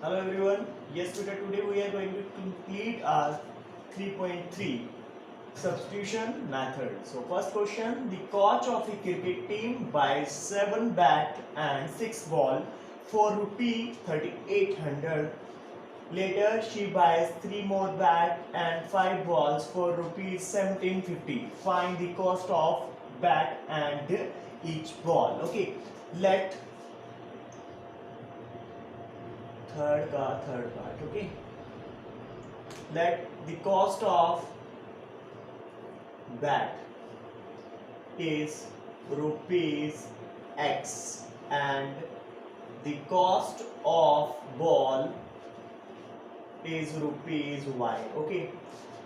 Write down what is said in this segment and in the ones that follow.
Hello everyone. Yes, Peter, today we are going to complete our 3.3 substitution method. So first question, the coach of a cricket team buys 7 bat and 6 ball for rupee 3800. Later she buys 3 more bat and 5 balls for rupees 1750. Find the cost of bat and each ball. Okay, let third part. Okay, let the cost of bat is rupees x and the cost of ball is rupees y. Okay,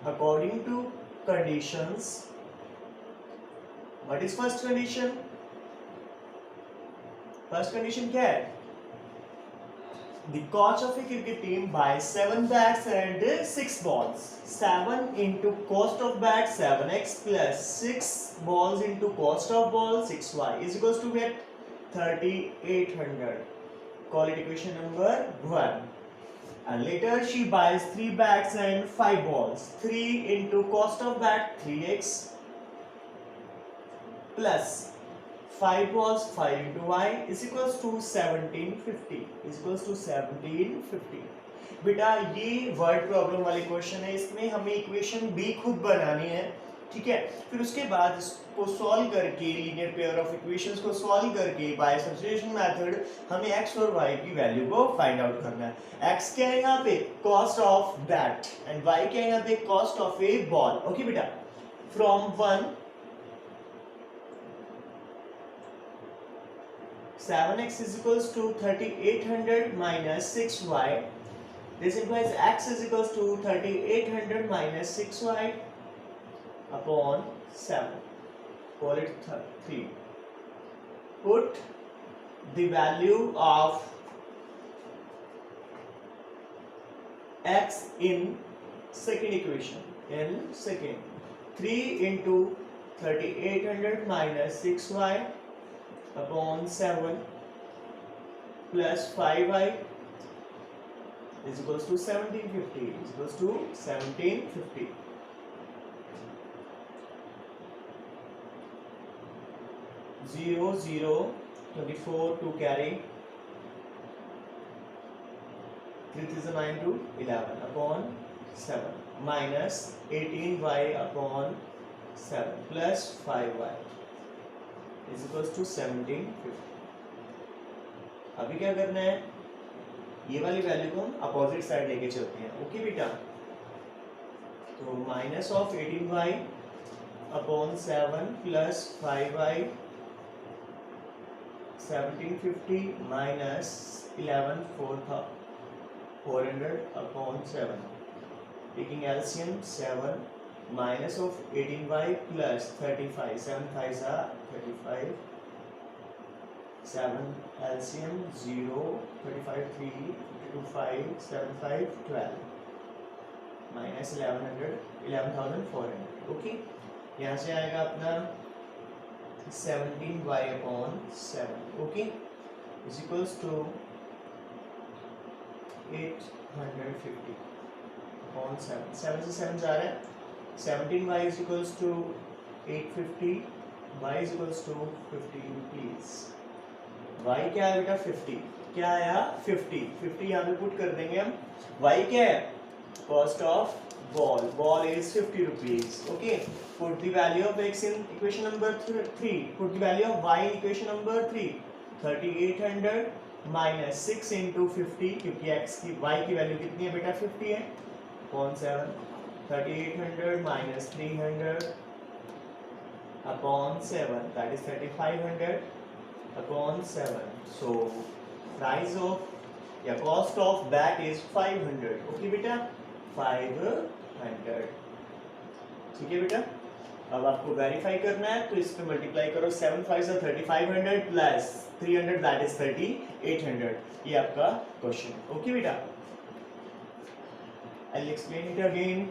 according to conditions, what is first condition? First condition क्या है? The coach of a cricket team buys 7 bats and 6 balls. 7 into cost of bat 7x plus 6 balls into cost of ball 6y is equals to get 3800. Call it equation number 1. And later she buys 3 bats and 5 balls. 3 into cost of bat 3x plus 5 balls 5 into y is equals to 1750 is equals to 1750. बेटा ये word problem वाली question है, इसमें हमें equation B खुद बनानी है, ठीक है। फिर उसके बाद इसको सॉल्व करके लीनियर पेयर ऑफ इक्वेशंस को सॉल्व करके बाय सब्स्टिट्यूशन मेथड हमें x और y की वैल्यू को फाइंड आउट करना है। x क्या है यहाँ पे? Cost of bat and y क्या है यहाँ पे? Cost of A ball. Okay बेटा, from 1 7x is equals to 3800 minus 6y. This implies x is equals to 3800 minus 6y upon 7. Call it 3. Put the value of x in second equation. In second, 3 into 3800 minus 6y upon 7 plus 5y is equals to 1750 is equals to 1750. Zero 24 to carry 3 is a 9 to 11 upon 7 minus 18y upon 7 plus 5y is equals to 1750. अभी क्या करना है? ये वाली value को हम opposite side लेके चलते हैं। ओके बेटा, तो minus of 18y upon 7 plus 5y 1750 minus 11 400 upon 7 taking LCM 7 minus of 18y plus 35 7 5s are 35 7 LCM 0 35 3 52 5 7 5 12 minus 1100 11400. Okay, यहाँ से आएगा अपना 17y upon 7. Okay, is equals to 850 upon 7. 7 से 7 जा रहा है, 17y is equals to 850, y is equals to 50 rupees. y क्या है बेटा? 50. क्या आया? 50. 50 यहाँ पे पुट कर देंगे हम. y क्या है? Cost of ball. Ball is 50 rupees. Okay. Put the value of x in equation number 3. Put the value of y in equation number 3. 3800 minus 6 into 50, क्योंकि x की y की वैल्यू कितनी है बेटा? 50 है. upon 7. 3800 minus 300 upon 7, that is 3500 upon 7. So price of cost of bat is 500. Okay बेटा, 500. ठीक है बेटा, अब आपको वेरीफाई करना है, तो इस पे मल्टीप्लाई करो 7 5 से 3500 प्लस 300 that is 3800. ये आपका क्वेश्चन. ओके बेटा, I'll explain it again.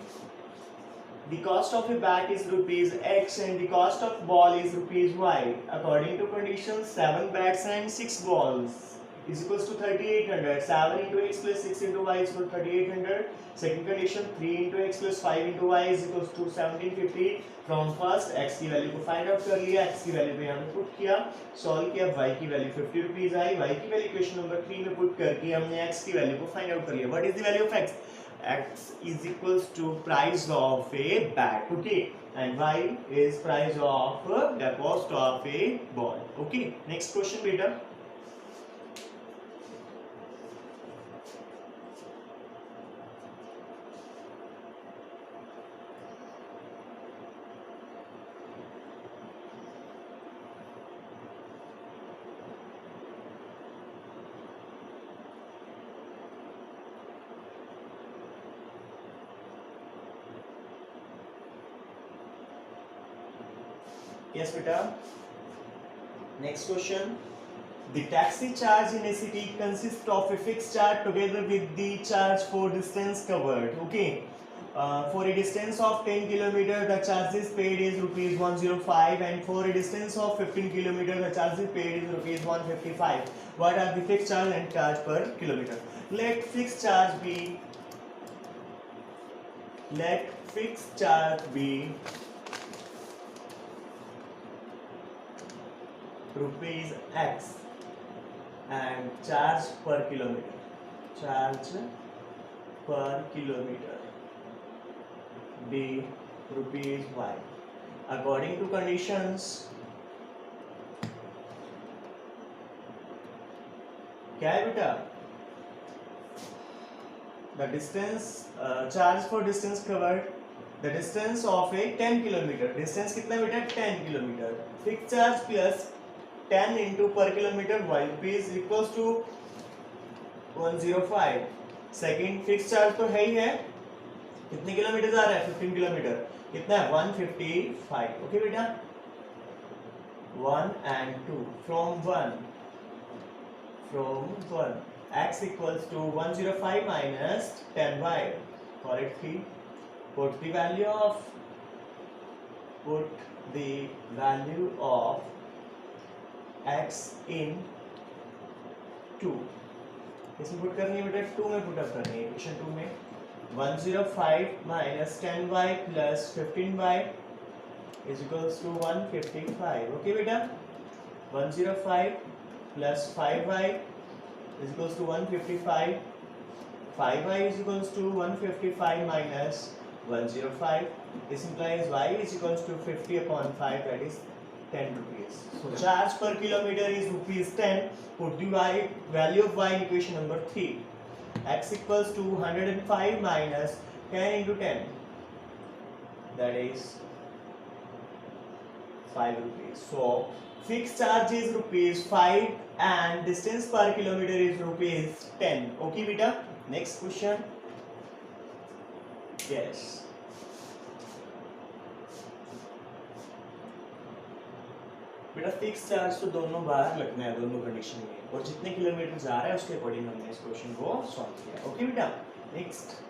The cost of a bat is rupees x and the cost of ball is rupees y. According to conditions, 7 bats and 6 balls is equals to 3800. 7 into x plus 6 into y is equal to 3800. Second condition 3 into x plus 5 into y is equals to 1750. From first x की value को find out कर लिया, x की value पे हमने put किया, solve किया, y की वैल्यू 50 रुपीस आई, y की वैल्यू इक्वेशन नंबर 3 में पुट करके हमने x की वैल्यू को फाइंड आउट कर लिया. What is the value of x? x is equals to price of a bat, okay, and y is price of the cost of a ball. Okay, next question beta. Yes, beta. Next question. The taxi charge in a city consists of a fixed charge together with the charge for distance covered. Okay. For a distance of 10 km, the charges paid is rupees 105, and for a distance of 15 km, the charges paid is rupees 155. What are the fixed charge and charge per kilometer? Let fixed charge be rupees x and charge per kilometer be rupees y. According to conditions, क्या है बेटा? The distance charge for distance covered, the distance of a 10 kilometer. Distance कितना बेटा? 10 kilometer. Fixed charge plus 10 into per kilometer y rupees equals to 105. Second fixed charge तो है ही है, कितने kilometre जा रहा है? 15 किलोमीटर. कितना है? 155. ओके बेटा, 1 and 2. From 1 x equals to 105 minus 10y. Correctly put the value of x in 2. इसमें पुट करनी है बेटा, 2 में पुट अप करनी है. इक्वेशन 2 में 105 minus 10y plus 15y is equals to 155. Okay बेटा, 105 plus 5y is equals to 155. 5y is equals to 155 minus 105. This implies y is equals to 50 upon 5, that is 10 rupees. So charge per kilometer is rupees 10. Put the value of y in equation number 3. X equals to 105 minus 10 into 10, that is 5 rupees. So fixed charge is rupees 5 and distance per kilometer is rupees 10. Okay beta, next question. Yes, बेटा fix charge तो दोनों बार लगना है, दोनों condition में, और जितने kilometre जा रहा है उसके अकॉर्डिंग हमने इस क्वेश्चन को सॉल्व किया. ओके बेटा, नेक्स्ट.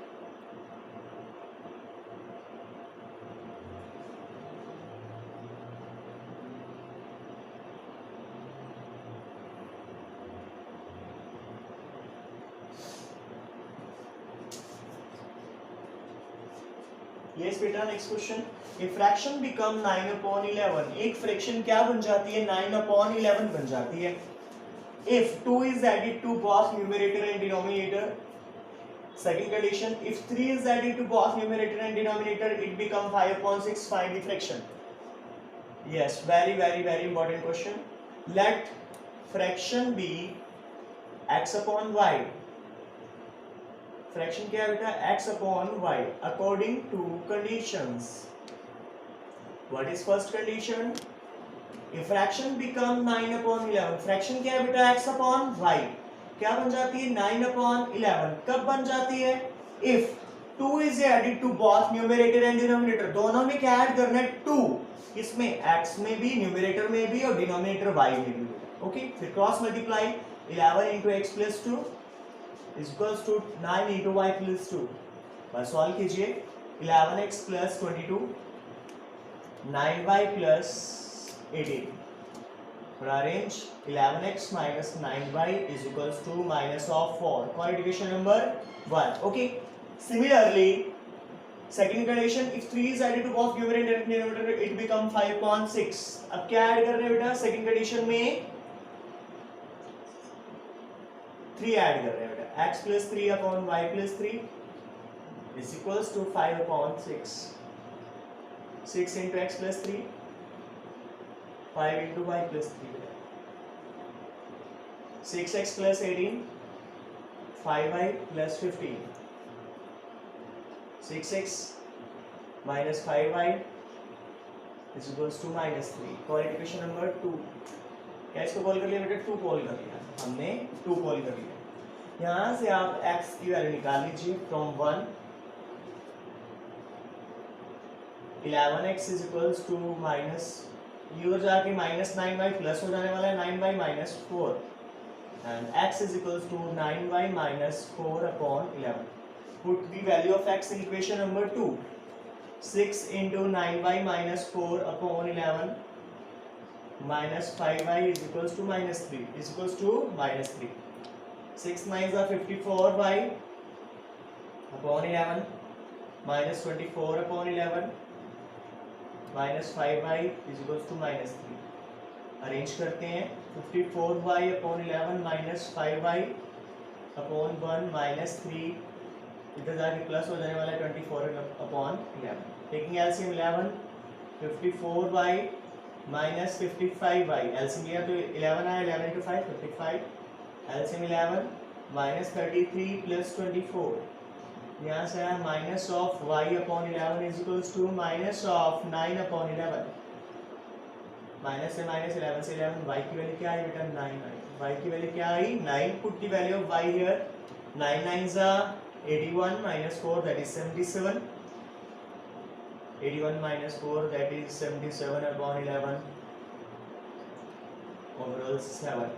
यस बेटा, next question. A fraction become 9 upon 11. एक फ्रैक्शन क्या बन जाती है? 9 upon 11 बन जाती है. If 2 is added to both numerator and denominator. Second condition, if 3 is added to both numerator and denominator, it become 5 upon 6. Find the fraction. Yes, very important question. Let fraction be x upon y. Fraction क्या है बेटा? x upon y according to conditions. What is first condition? If fraction become 9 upon 11. Fraction क्या है बेटा? x upon y. क्या बन जाती है? 9 upon 11. कब बन जाती है? If 2 is added to both numerator and denominator. दोनों में क्या ऐड करना है? 2. किसमें? x में भी, न्यूमरेटर में भी और डिनोमिनेटर y में भी. ओके, फिर cross multiply. 11 into x plus 2 is equals to 9 into y plus 2. बस सॉल्व कीजिए. 11x plus 22, 9y plus 18. For our range 11x minus 9y is equals to minus of 4. Call equation number 1. Okay. Similarly, second condition, if 3 is added to both numerator and denominator, it become 5/6. अब क्या add कर रहे हैं बेटा? Second condition में 3 add कर रहे हैं बेटा. x plus 3 upon y plus 3 is equals to 5/6. 6 into x plus 3, 5 into y plus 3. 6x plus 18, 5y plus 15. 6x minus 5y is equals to minus 3. Call equation number 2. क्या इसको call कर लिया बेटा? 2 कॉल कर लिया हमने. 2 कॉल कर लिया. यहाँ से आप x की वैल्यू निकाल लीजिए from 1. 11x is equals to minus ये हो जाके माइनस 9y प्लस हो जाने वाला है 9y minus 4 and x is equals to 9y minus 4 upon 11. Put the value of x in equation number 2. 6 into 9y minus 4 upon 11 minus 5y is equals to minus 3 is equals to minus 3. 6 9s are 54y upon 11 minus 24 upon 11 minus 5y is equals to minus 3. Arrange करते हैं. 54y upon 11 minus 5y upon 1 minus 3 इधर जाके plus हो जाने वाला है 24 upon 11. Taking LCM 11 54y minus 55y LCM लिया तो 11 आया 11 into 5 55 एलसीएम 11 minus 33 plus 24 यहाँ से आया minus of y upon 11 is equals to minus of 9 upon 11. Minus से माइनस 11 से 11 y की वैल्यू क्या आई बेटा? 9 आई. y की वैल्यू क्या आई? 9. Put the value of y here. 9 9s are 81 minus 4 that is 77. 81 minus 4 that is 77 upon 11. Overall 7.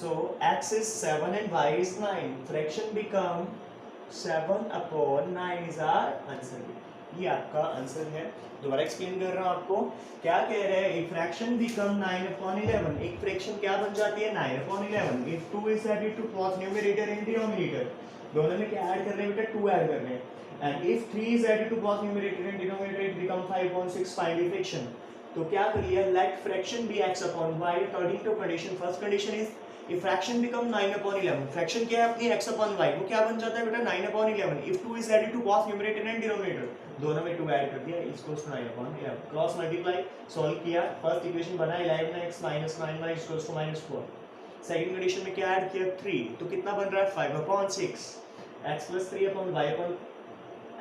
So x is 7 and y is 9. Fraction become 7 upon 9 is our answer. ये आपका answer है. दोबारा explain कर रहा हूँ आपको. क्या कह रहे हैं? एक फ्रैक्शन बिकम 9 upon 11. एक फ्रैक्शन क्या बन जाती है? 9 upon 11. If 2 is added to both numerator and denominator, दोनों में क्या ऐड कर रहे हैं बेटा? 2 ऐड कर रहे हैं. And if 3 is added to both numerator and denominator, it become 5/6. Find the fraction. तो क्या करिए? Let fraction be x upon y according to condition. First condition is if fraction become 9 upon 11. Fraction क्या है अपनी? x upon y. वो क्या बन जाता है बेटा? 9 upon 11. If 2 is added to both numerator and denominator, दोनों में 2 ऐड कर दिया, equals to 9 upon 11. Cross multiply solve किया. फर्स्ट इक्वेशन बना 11x minus 9y equals to minus 4. Second condition में क्या ऐड किया? 3. तो कितना बन रहा है? 5/6. x plus 3 upon y upon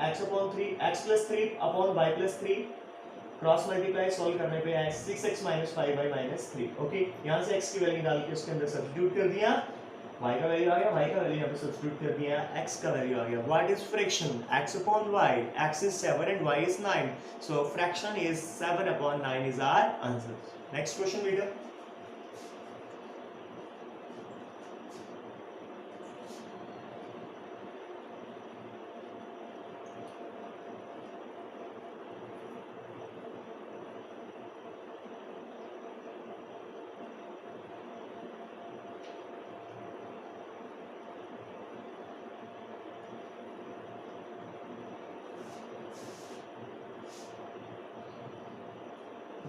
x upon 3 x plus 3 upon y plus 3. Cross multiply solve करने पे आए 6x minus 5y minus 3. Okay. यहाँ से x की वैल्यू डाल के उसके अंदर सब्स्टिट्यूट कर दिया. y का वैल्यू आ गया, y का वैल्यू यहाँ पे सब्स्टिट्यूट कर दिया, x का वैल्यू आ गया. What is fraction? x upon y. x is 7 and y is 9. So fraction is 7 upon 9 is our answer. Next question बेटा.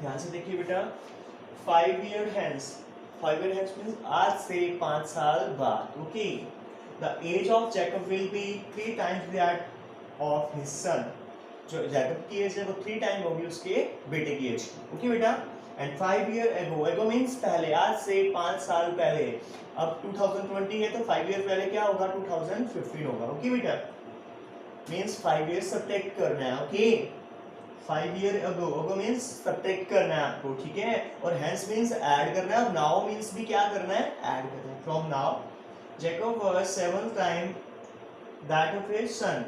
ध्यान से देखिए बेटा. 5 year hence. 5 year hence means आज से 5 साल बाद. Okay. The age of Jacob will be 3 times that of his son. जो जैकब की एज है वो 3 टाइम होगी उसके बेटे की एज. ओके बेटा. And 5 year ago. ago means पहले. आज से 5 साल पहले. अब 2020 है तो 5 year पहले क्या होगा? 2015 होगा. ओके बेटा. मीन्स 5 years सब्ट्रैक्ट करना है. Okay. 5 year ago. ago means subtract करना है आपको. ठीक है. और hence means ऐड करना है. अब now means भी क्या करना है? ऐड करना है. From now, Jacob was 7th time that of his son.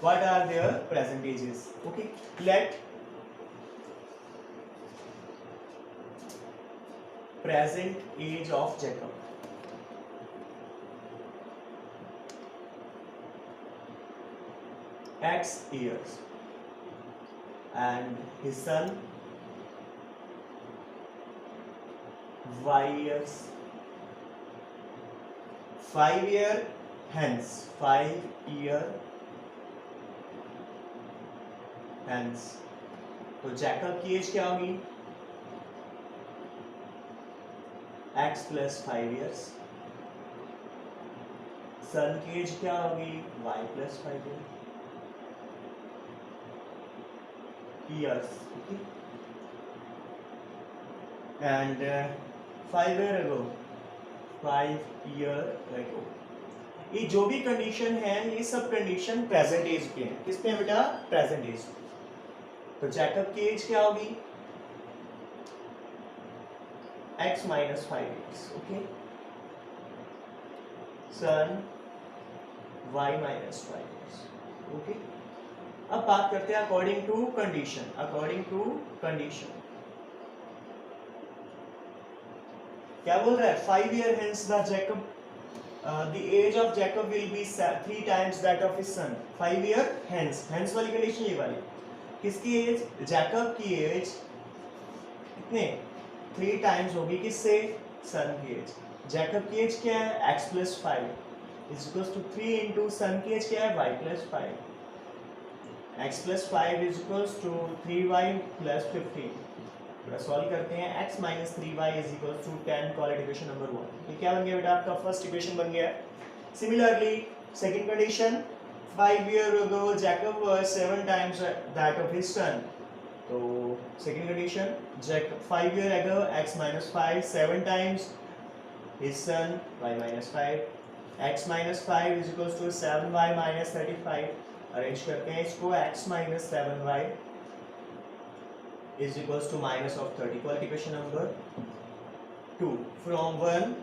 What are their present ages? Okay. Let present age of Jacob. X years. And his son y years. 5 year hence, 5 year hence. तो Jacob की age क्या होगी? x plus 5 years. सन की age क्या होगी? y plus 5 years. Okay. And 5 year ago, 5 year ago. ये जो भी कंडीशन है ये सब कंडीशन प्रेजेंट एज के हैं. किस पे है बेटा? Present age. तो जैकब की एज क्या होगी? x minus 5 years. Okay. सन y minus 5 years. Okay. अब बात करते हैं according to condition. According to condition क्या बोल रहा है? 5 year hence the Jacob, the age of Jacob will be 3 times that of his son. 5 year hence. hence वाली condition ये वाली. किसकी एज? जैकब की एज कितने? 3 टाइम्स होगी किससे? सन की एज. जैकब की एज क्या है? x plus 5 is equals to 3 into son की एज क्या है? y plus 5. x plus 5 is equals to 3y plus 15. Solve करते हैं. x minus 3y is equals to 10. Quadratic equation number 1. ये क्या बन गया बेटा? आपका फर्स्ट इक्वेशन बन गया. Similarly second condition, 5 year ago Jacob was 7 times that of his son. तो second condition, Jacob 5 year ago x minus 5 7 times his son y minus 5. x minus 5 is equals to 7y minus 35. Arrange करते हैं इसको. x minus 7y is equals to minus of 30. Qualification number 2. From 1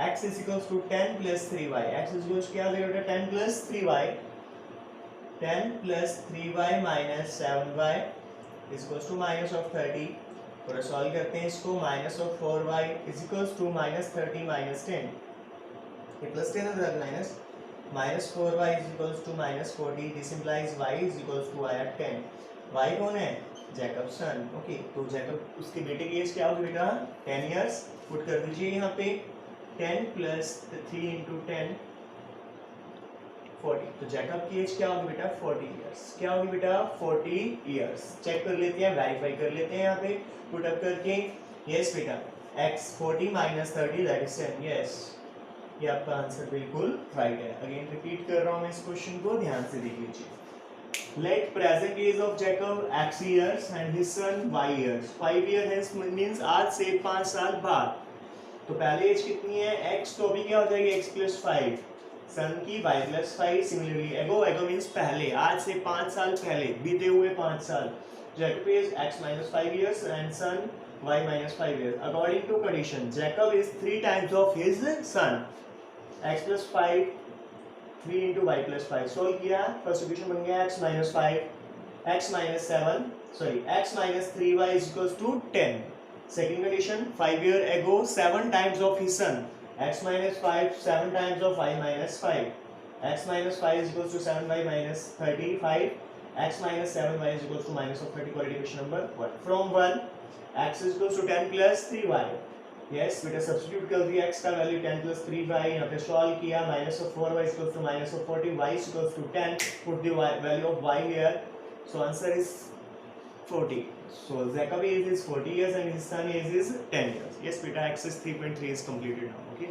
x is equals to 10 plus 3y. x is equals to क्या हो जाएगा? 10 plus 3y. 10 plus 3y minus 7y is equals to minus of 30. थोड़ा solve करते हैं इसको. minus of 4y is equals to minus 30 minus 10. ये plus 10 है minus. minus 4y is equals to minus 40. this implies y is equals to y at 10. y कौन है? Jacob सन. Okay. तो Jacob उसके बेटे की एज क्या होगी बेटा? 10 इयर्स. पुट कर दीजिए यहाँ पे. 10 प्लस 3 इंटू 10 40. तो जैकब की एज क्या होगी बेटा? 40 इयर्स. क्या होगी बेटा? 40 इयर्स. चेक कर लेते हैं, वेरीफाई कर लेते हैं यहाँ पे पुट अप करके. यस बेटा, x 40 minus 30 that is 10. Yes, ये आपका आंसर बिल्कुल राइट है. अगेन रिपीट कर रहा हूँ मैं इस क्वेश्चन को, ध्यान से देख लीजिए. Let present age of Jacob x years and his son y years. 5 year hence means आज से 5 साल बाद. तो पहले एज कितनी है? x. तो अभी क्या हो जाएगी? x plus 5. सन की y प्लस 5. सिमिलरली एगो. एगो मीन्स पहले, आज से 5 साल पहले, बीते हुए 5 साल. Jacob is x minus 5 years and son y minus 5 years. According to condition, Jacob is 3 times of his son. x plus 5 3 into y plus 5. Solve किया. फर्स्ट इक्वेशन बन गया x minus 5, x minus 7, sorry x minus 3y is equals to 10. Second condition, 5 year ago 7 times of his son. x minus 5 7 times of y minus 5. x minus 5 is equals to 7y minus 35. x minus 7y is equals to minus of 30. Quality equation number 1. From 1 x is equals to 10 plus 3y. Yes बेटा, substitute कर दिया x का value 10 plus 3y. यहाँ पे solve किया. Minus of 4y is equals to minus of 40. y is equals to 10. Put the value of y here. So answer is 40. So Jacob age is 40 years and his son age is 10 years. Yes beta, exercise 3.3 is completed now. Okay.